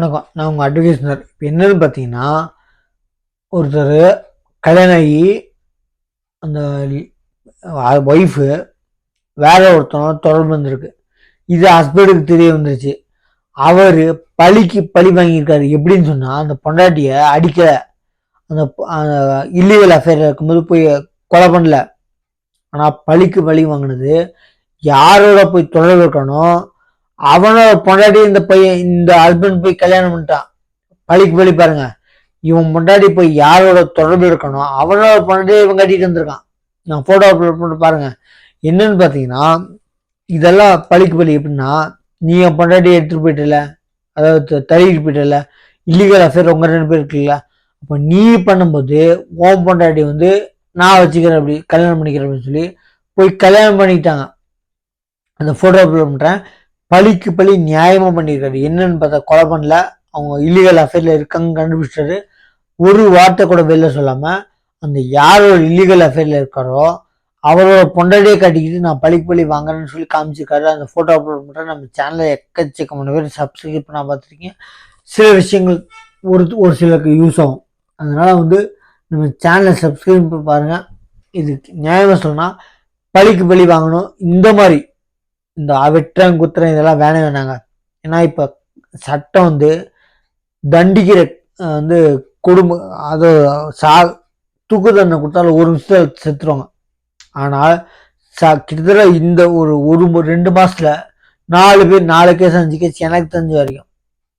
வணக்கம். நான் உங்கள் அட்வொகேட்னர். இப்போ என்னன்னு பார்த்தீங்கன்னா, ஒருத்தர் கல்யாணம் ஆகி அந்த ஒய்ஃபு வேற ஒருத்தவங்க தொடர்பு வந்திருக்கு. இது ஹஸ்பண்டுக்கு தெரிய வந்துருச்சு. அவர் பழிக்கு பழி வாங்கியிருக்காரு. எப்படின்னு சொன்னால், அந்த பொண்டாட்டியை அடிக்க அந்த இல்லீகல் அஃபேர் இருக்கும்போது போய் கொலை பண்ணல. ஆனால் பழிக்கு பழி வாங்கினது யாரோட போய் தொடர்பு இருக்கணும், அவனோட பொண்டாட்டி இந்த ஹஸ்பண்ட் போய் கல்யாணம் பண்ணிட்டான். பழிக்கு பழி பாருங்க. இவன் பொண்டாட்டி போய் யாரோட தொடர்பு இருக்கணும், அவனோட பொண்டாட்டியை இவன் கட்டிட்டு வந்திருக்கான். நான் போட்டோ அப்லோட் பண்ணி பாருங்க. என்னன்னு பார்த்தீங்கன்னா, இதெல்லாம் பழிக்கு பழி. எப்படின்னா, நீ என் பொண்டாட்டியை எடுத்துட்டு போயிட்டல, அதாவது தள்ளிட்டு போயிட்டல, இல்லீகல் அஃபேர் உங்க 2 பேர் இருக்குல்ல. அப்போ நீ பண்ணும்போது உன் பொண்டாட்டி நான் வச்சுக்கிறேன், அப்படி கல்யாணம் பண்ணிக்கிறேன் அப்படின்னு சொல்லி போய் கல்யாணம் பண்ணிக்கிட்டாங்க. அந்த போட்டோ அப்லோட் பண்றேன். பழிக்கு பழி நியாயமா பண்ணியிருக்காரு. என்னன்னு பார்த்தா கொலை பண்ணல, அவங்க இல்லீகல் அஃபேர்ல இருக்காங்க கண்டுபிடிச்சாரு. ஒரு வார்த்தை கூட வெளில சொல்லாம அந்த யாரோட இல்லீகல் அஃபேர்ல இருக்காரோ அவரோட பொண்டாட்டியே கட்டிக்கிட்டு நான் பழிக்கு பழி வாங்குறேன்னு சொல்லி காமிச்சிருக்காரு. அந்த போட்டோ அப்லோட் பண்றேன். நம்ம சேனலை எக்கச்சக்கமான பேர் சப்ஸ்கிரைப் பண்ண பார்த்துருக்கீங்க. சில விஷயங்கள் ஒரு சிலருக்கு யூஸ் ஆகும். அதனால நம்ம சேனலை சப்ஸ்கிரைப் பண்ணி பாருங்க. இது நியாயமா சொன்னா பழிக்கு பழி வாங்கணும். இந்த மாதிரி இந்த வெற்றம் குத்திரம் இதெல்லாம் வேணாங்க. ஏன்னா இப்ப சட்டம் தண்டிக்கிற குடும்பம் அது தூக்கு தண்டனை கொடுத்தாலும் 1 நிமிஷத்துல செத்துருவாங்க. ஆனால் கிட்டத்தட்ட இந்த ஒரு 2 மாசத்துல 4 பேர் 4 கேஸ் 5 கேஸ் எனக்கு தெரிஞ்ச வரைக்கும்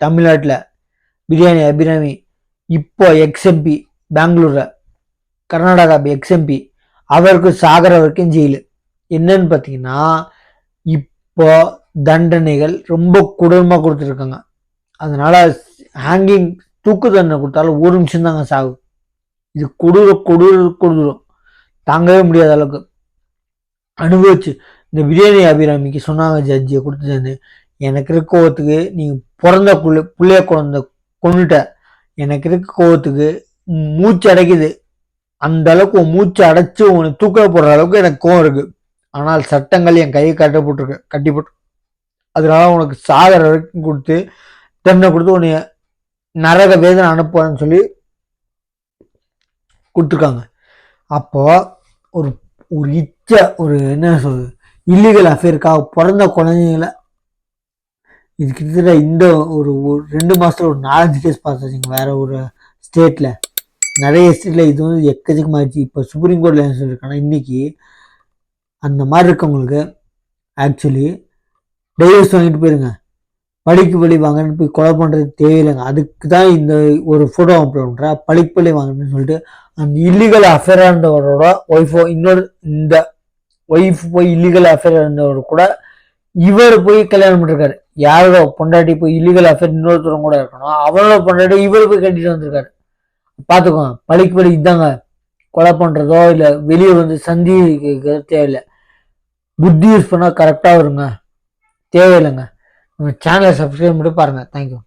தமிழ்நாட்டில் பிரியாணி அபிராமி இப்போ எக்ஸ்எம்பி பெங்களூர்ல, கர்நாடகா எக்ஸ்எம்பி அவருக்கு சாகர வரைக்கும் ஜெயிலு. என்னன்னு பார்த்தீங்கன்னா, இப்போ தண்டனைகள் ரொம்ப கொடூரமா கொடுத்துருக்காங்க. அதனால ஹேங்கிங் தூக்கு தண்டனை கொடுத்தாலும் 1 நிமிஷம் தாங்க சாகு. இது கொடூரம் தாங்கவே முடியாத அளவுக்கு அனுபவிச்சு. இந்த பிரியாணி அபிராமிக்கு சொன்னாங்க ஜட்ஜியை கொடுத்துட்டு, எனக்கு இருக்க கோவத்துக்கு நீ பிறந்த புள்ளைய கொண்டுட்ட, எனக்கு இருக்க கோவத்துக்கு மூச்சு அடைக்குது, அந்த அளவுக்கு மூச்சு அடைச்சு உனக்கு தூக்க போடுற அளவுக்கு எனக்கு கோவம் இருக்கு. ஆனால் சட்டங்கள் என் கையை கட்டி போட்டு அதனால உனக்கு சாகர வரைக்கும் கொடுத்து தண்டனை கொடுத்து உன்னைய நரக வேதனை அனுப்புவான்னு சொல்லி கொடுத்துருக்காங்க. அப்போ ஒரு என்ன சொல்றது, இல்லீகல் அஃபேருக்காக பிறந்த குழந்தைங்கள இது கிட்டத்தட்ட இந்த ஒரு 2 மாசத்துல ஒரு 4-5 கேஸ் பார்த்துச்சிங்க. வேற ஒரு ஸ்டேட்ல, நிறைய ஸ்டேட்ல இது எக்கச்சக்கமாகிடுச்சு. இப்போ சுப்ரீம் கோர்ட்ல என்ன சொல்லியிருக்காங்கன்னா, இன்னைக்கு அந்த மாதிரி இருக்கவங்களுக்கு ஆக்சுவலி டைவர்ஸ் வாங்கிட்டு போயிருங்க, பழிக்கு பழி வாங்கன்னு போய் கொலை பண்ணுறது தேவையில்லைங்க. அதுக்கு தான் இந்த ஒரு ஃபோட்டோ அப்லோட் பண்ணுறேன். பழிக்கு பழி வாங்கன்னு சொல்லிட்டு அந்த இல்லீகல் அஃபேர் இருந்தவரோட ஒய்ஃபோ இந்த ஒய்ஃப் போய் இல்லீகல் அஃபேர் இருந்தவர் கூட இவர் போய் கல்யாணம் பண்ணிருக்காரு. யாரோட பொண்டாட்டி போய் இல்லீகல் அஃபேர் இன்னொருத்தரும் கூட இருக்கணும், அவரோட பொண்டாட்டி இவர் போய் கட்டிட்டு வந்திருக்காரு. பார்த்துக்கோங்க, பழிக்கு பழி இதாங்க. கொலை பண்ணுறதோ இல்லை வெளியே சந்தி தேவையில்லை. புத்தி யூஸ் பண்ணால் கரெக்டாக வருங்க, தேவையில்லைங்க. நம்ம சேனலை சப்ஸ்கிரைப் பண்ணி பாருங்கள். தேங்க்யூ.